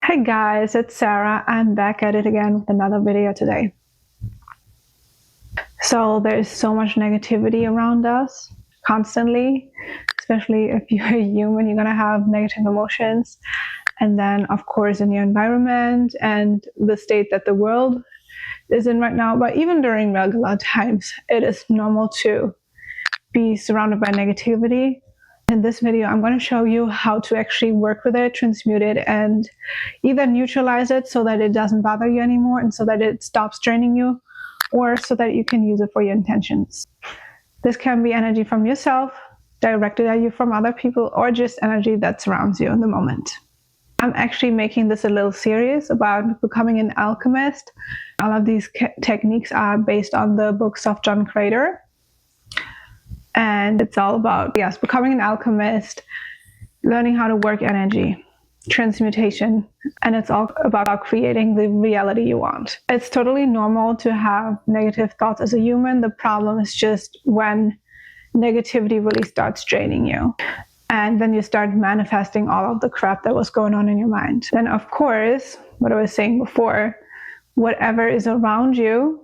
Hey guys, it's Sarah. I'm back at it again with another video today. So there's so much negativity around us constantly, especially if you're a human, you're gonna have negative emotions. And then of course in your environment and the state that the world is in right now, but even during regular times, it is normal to be surrounded by negativity. In this video, I'm going to show you how to actually work with it, transmute it, and either neutralize it so that it doesn't bother you anymore and so that it stops draining you, or so that you can use it for your intentions. This can be energy from yourself, directed at you from other people, or just energy that surrounds you in the moment. I'm actually making this a little series about becoming an alchemist. All of these techniques are based on the books of John Crater. And it's all about, becoming an alchemist, learning how to work energy, transmutation, and it's all about creating the reality you want. It's totally normal to have negative thoughts as a human. The problem is just when negativity really starts draining you. And then you start manifesting all of the crap that was going on in your mind. Then, of course, what I was saying before, whatever is around you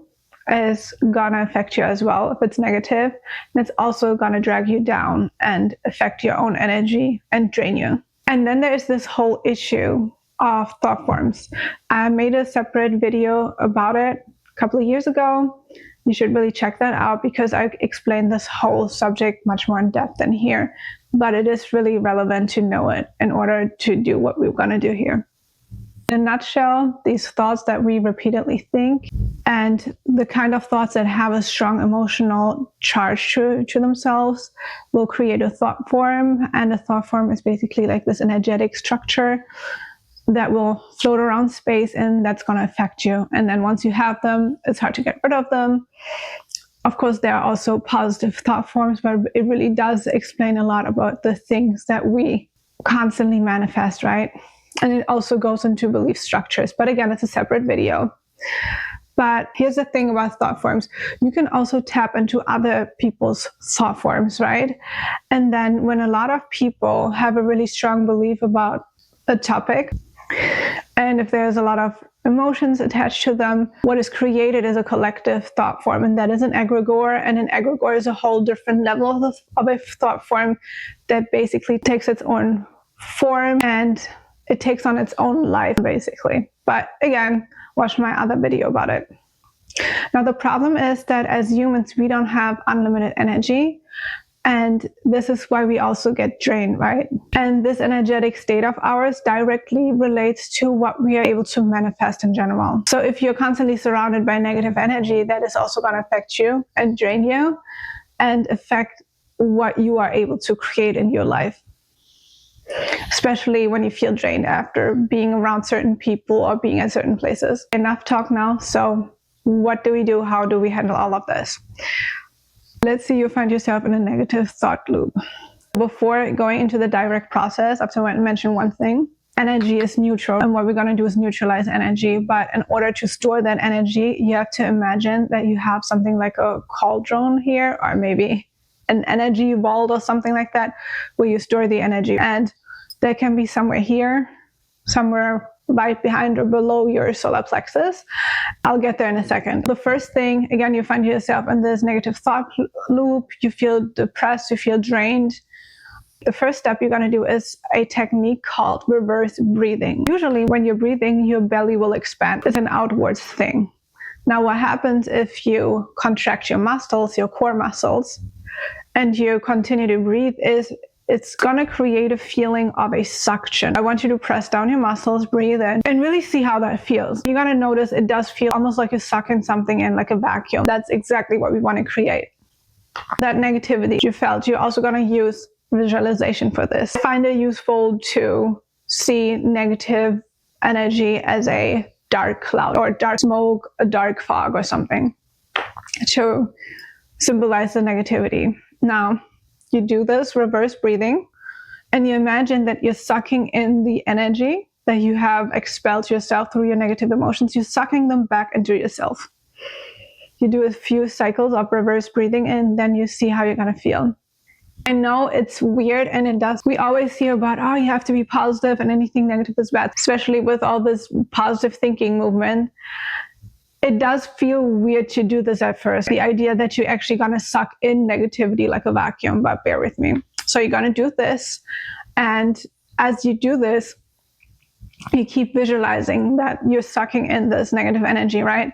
is gonna affect you as well if it's negative, and it's also gonna drag you down and affect your own energy and drain you. And then there's this whole issue of thought forms. I made a separate video about it a couple of years ago. You should really check that out because I explained this whole subject much more in depth than here, but it is really relevant to know it in order to do what we're gonna do here. In a nutshell, these thoughts that we repeatedly think and the kind of thoughts that have a strong emotional charge to themselves will create a thought form. And a thought form is basically like this energetic structure that will float around space and that's going to affect you. And then once you have them, it's hard to get rid of them. Of course, there are also positive thought forms, but it really does explain a lot about the things that we constantly manifest, right? And it also goes into belief structures. But again, it's a separate video. But here's the thing about thought forms. You can also tap into other people's thought forms, right? And then when a lot of people have a really strong belief about a topic, and if there's a lot of emotions attached to them, what is created is a collective thought form, and that is an egregore. And an egregore is a whole different level of a thought form that basically takes its own form and it takes on its own life, basically. But again, watch my other video about it. Now, the problem is that as humans, we don't have unlimited energy. And this is why we also get drained, right? And this energetic state of ours directly relates to what we are able to manifest in general. So if you're constantly surrounded by negative energy, that is also going to affect you and drain you and affect what you are able to create in your life. Especially when you feel drained after being around certain people or being at certain places. Enough talk now. So what do we do? How do we handle all of this? Let's say you find yourself in a negative thought loop. Before going into the direct process, I have to mention one thing. Energy is neutral, and what we're going to do is neutralize energy. But in order to store that energy, you have to imagine that you have something like a cauldron here, or maybe an energy vault or something like that, where you store the energy. And that can be somewhere here, somewhere right behind or below your solar plexus. I'll get there in a second. The first thing, again, you find yourself in this negative thought loop, you feel depressed, you feel drained. The first step you're going to do is a technique called reverse breathing. Usually when you're breathing, your belly will expand. It's an outwards thing. Now, what happens if you contract your muscles, your core muscles, and you continue to breathe is it's going to create a feeling of a suction. I want you to press down your muscles, breathe in, and really see how that feels. You're going to notice it does feel almost like you're sucking something in, like a vacuum. That's exactly what we want to create. That negativity you felt, you're also going to use visualization for this. I find it useful to see negative energy as a dark cloud or dark smoke, a dark fog or something to symbolize the negativity. Now, you do this reverse breathing and you imagine that you're sucking in the energy that you have expelled yourself through your negative emotions. You're sucking them back into yourself. You do a few cycles of reverse breathing and then you see how you're going to feel. I know it's weird, and it does. We always hear about, oh, you have to be positive and anything negative is bad, especially with all this positive thinking movement. It does feel weird to do this at first. The idea that you're actually going to suck in negativity like a vacuum, but bear with me. So you're going to do this. And as you do this, you keep visualizing that you're sucking in this negative energy, right?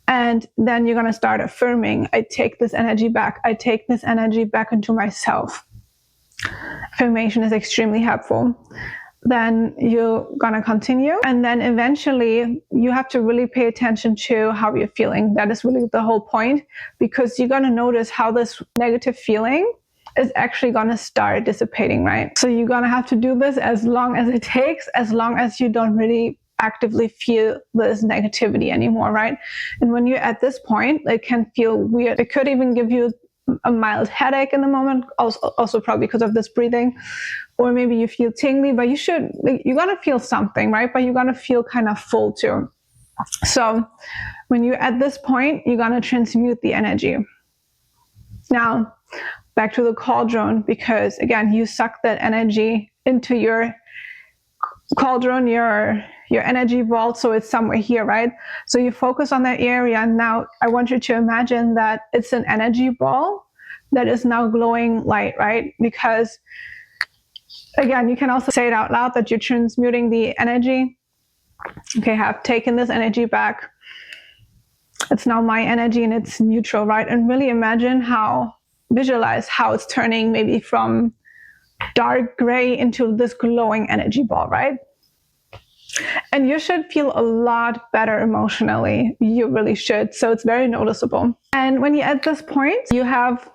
And then you're going to start affirming, I take this energy back. I take this energy back into myself. Affirmation is extremely helpful. Then you're going to continue. And then eventually you have to really pay attention to how you're feeling. That is really the whole point, because you're going to notice how this negative feeling is actually going to start dissipating, right? So you're going to have to do this as long as it takes, as long as you don't really actively feel this negativity anymore, right? And when you're at this point, it can feel weird. It could even give you a mild headache in the moment, also probably because of this breathing, or maybe you feel tingly, but you're gonna feel something, right? But you're gonna feel kind of full too. So when you're at this point, you're gonna transmute the energy. Now, back to the cauldron, because again, you suck that energy into your cauldron, your energy vault, so it's somewhere here, right? So you focus on that area, and now I want you to imagine that it's an energy ball that is now glowing light, right? Because again, you can also say it out loud that you're transmuting the energy. Okay, have taken this energy back. It's now my energy and it's neutral, right? And really visualize how it's turning maybe from dark gray into this glowing energy ball, right? And you should feel a lot better emotionally. You really should. So it's very noticeable. And when you're at this point, you have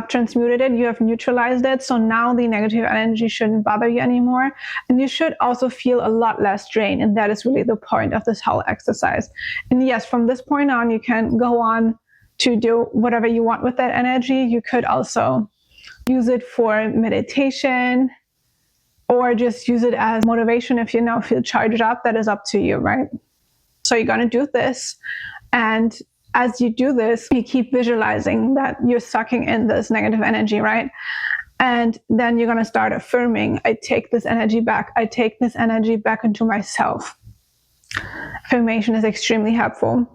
transmuted it, you have neutralized it. So now the negative energy shouldn't bother you anymore. And you should also feel a lot less drained. And that is really the point of this whole exercise. And yes, from this point on, you can go on to do whatever you want with that energy. You could also use it for meditation, or just use it as motivation if you now feel charged up. That is up to you, right? So you're going to do this. And as you do this, you keep visualizing that you're sucking in this negative energy, right? And then you're going to start affirming, I take this energy back. I take this energy back into myself. Affirmation is extremely helpful.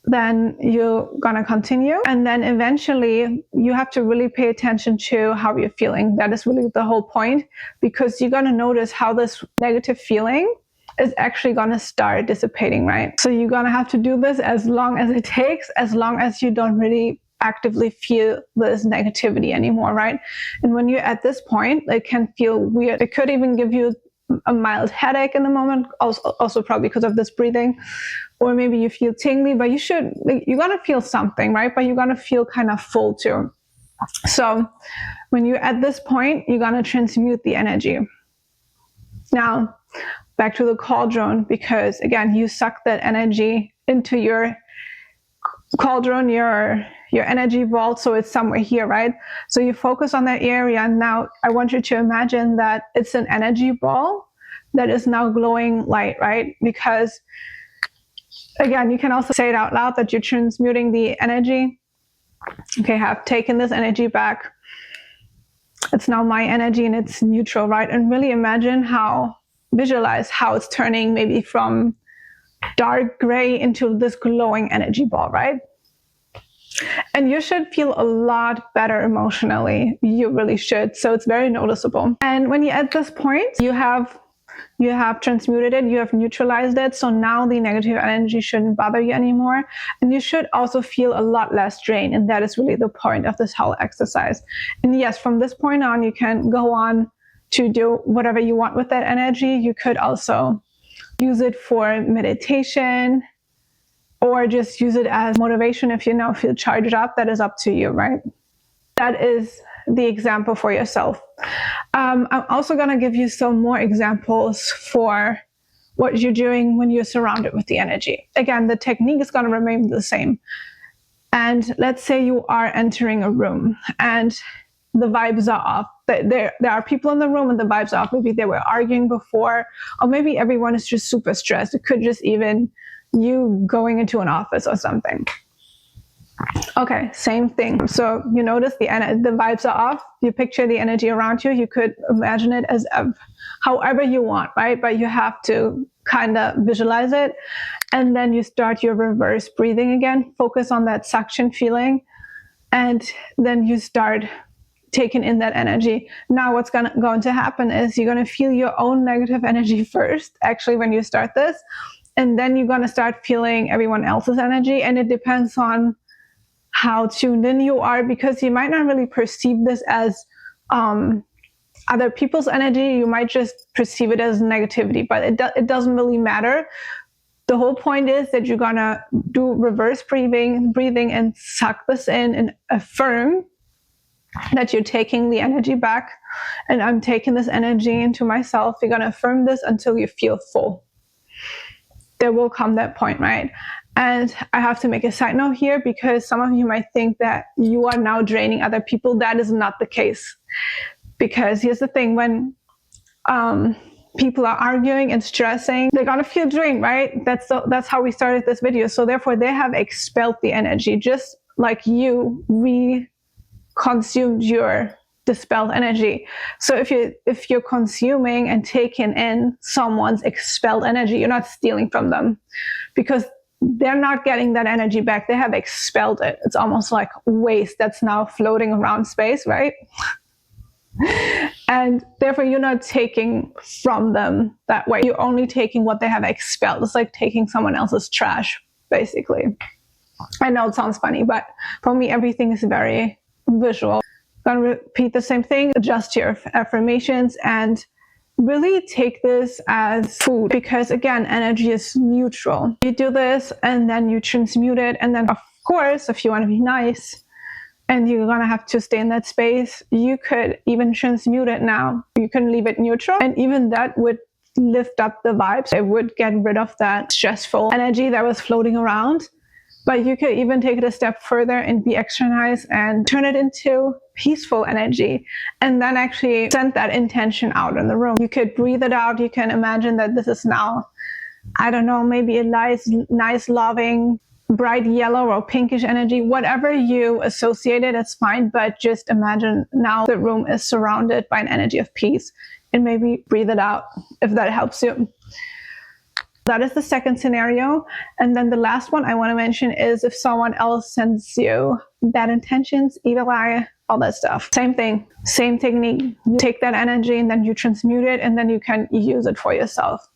Then you're going to continue. And then eventually you have to really pay attention to how you're feeling. That is really the whole point, because you're going to notice how this negative feeling is actually going to start dissipating, right? So you're going to have to do this as long as it takes, as long as you don't really actively feel this negativity anymore, right? And when you're at this point, it can feel weird. It could even give you a mild headache in the moment, also probably because of this breathing, or maybe you feel tingly, but you're going to feel something, right? But you're going to feel kind of full too. So when you're at this point, you're going to transmute the energy. Now, back to the cauldron, because again, you suck that energy into your cauldron, your energy vault, so it's somewhere here, right? So you focus on that area, and now I want you to imagine that it's an energy ball that is now glowing light, right? Because again, you can also say it out loud that you're transmuting the energy. Okay, have taken this energy back. It's now my energy and it's neutral, right? And really visualize how it's turning maybe from dark gray into this glowing energy ball, right? And you should feel a lot better emotionally. You really should. So it's very noticeable. And when you're at this point, you have transmuted it, you have neutralized it. So now the negative energy shouldn't bother you anymore. And you should also feel a lot less drained. And that is really the point of this whole exercise. And yes, from this point on, you can go on to do whatever you want with that energy. You could also use it for meditation, or just use it as motivation if you now feel charged up. That is up to you, right? That is the example for yourself. I'm also going to give you some more examples for what you're doing when you're surrounded with the energy. Again, the technique is going to remain the same. And let's say you are entering a room and the vibes are off. There are people in the room and the vibes are off. Maybe they were arguing before, or maybe everyone is just super stressed. It could just even you going into an office or something. Okay, same thing. So you notice the vibes are off. You picture the energy around you. You could imagine it as however you want, right? But you have to kind of visualize it. And then you start your reverse breathing again. Focus on that suction feeling. And then you start taking in that energy. Now what's going to happen is you're going to feel your own negative energy first, actually, when you start this. And then you're going to start feeling everyone else's energy. And it depends on how tuned in you are, because you might not really perceive this as other people's energy. You might just perceive it as negativity, but it doesn't really matter. The whole point is that you're gonna do reverse breathing and suck this in and affirm that you're taking the energy back, and I'm taking this energy into myself. You're gonna affirm this until you feel full. There will come that point, right? And I have to make a side note here, because some of you might think that you are now draining other people. That is not the case. Because here's the thing, when people are arguing and stressing, they're gonna feel drained, right? That's how we started this video. So therefore they have expelled the energy, just like you consumed your dispelled energy. So if you're consuming and taking in someone's expelled energy, you're not stealing from them, because they're not getting that energy back. They have expelled it. It's almost like waste that's now floating around space, right? And therefore you're not taking from them that way. You're only taking what they have expelled. It's like taking someone else's trash, basically. I know it sounds funny, but for me everything is very visual. I'm gonna repeat the same thing. Adjust your affirmations and really take this as food, because again, energy is neutral. You do this and then you transmute it, and then of course, if you want to be nice and you're gonna have to stay in that space, you could even transmute it now. You can leave it neutral, and even that would lift up the vibes. It would get rid of that stressful energy that was floating around. But you could even take it a step further and be extra nice and turn it into peaceful energy, and then actually send that intention out in the room. You could breathe it out. You can imagine that this is now, I don't know, maybe a nice loving, bright yellow or pinkish energy. Whatever you associate it, it's fine. But just imagine now the room is surrounded by an energy of peace, and maybe breathe it out if that helps you. That is the second scenario. And then the last one I want to mention is if someone else sends you bad intentions, evil eye, all that stuff. Same thing, same technique. You take that energy and then you transmute it, and then you can use it for yourself.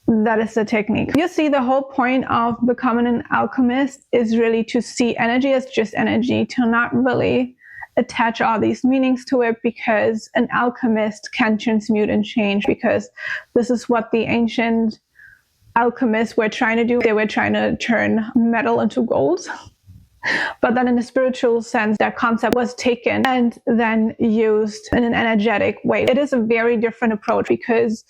That is the technique. You see, the whole point of becoming an alchemist is really to see energy as just energy, to not really attach all these meanings to it, because an alchemist can transmute and change, because this is what the ancient alchemists were trying to do. They were trying to turn metal into gold. But then in a spiritual sense, that concept was taken and then used in an energetic way. It is a very different approach, because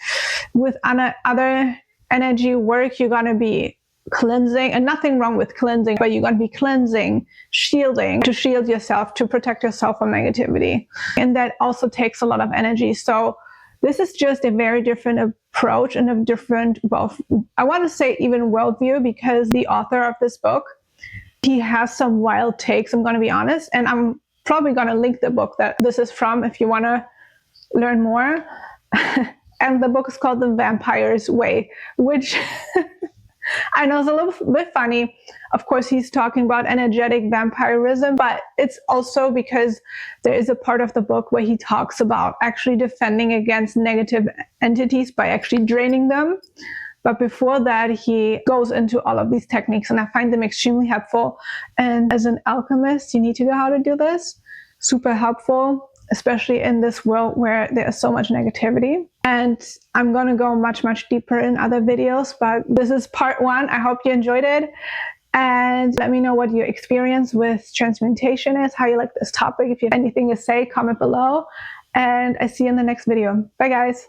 with other energy work, you're going to be cleansing, and nothing wrong with cleansing, but you're going to be cleansing, shielding, to shield yourself, to protect yourself from negativity. And that also takes a lot of energy. So this is just a very different approach and a different, well, I want to say even worldview, because the author of this book, he has some wild takes, I'm going to be honest. And I'm probably going to link the book that this is from if you want to learn more. And the book is called The Vampire's Way, which I know is a little bit funny. Of course, he's talking about energetic vampirism, but it's also because there is a part of the book where he talks about actually defending against negative entities by actually draining them. But before that, he goes into all of these techniques, and I find them extremely helpful. And as an alchemist, you need to know how to do this. Super helpful, especially in this world where there is so much negativity. And I'm going to go much, much deeper in other videos, but this is part one. I hope you enjoyed it. And let me know what your experience with transmutation is, how you like this topic. If you have anything to say, comment below. And I see you in the next video. Bye, guys.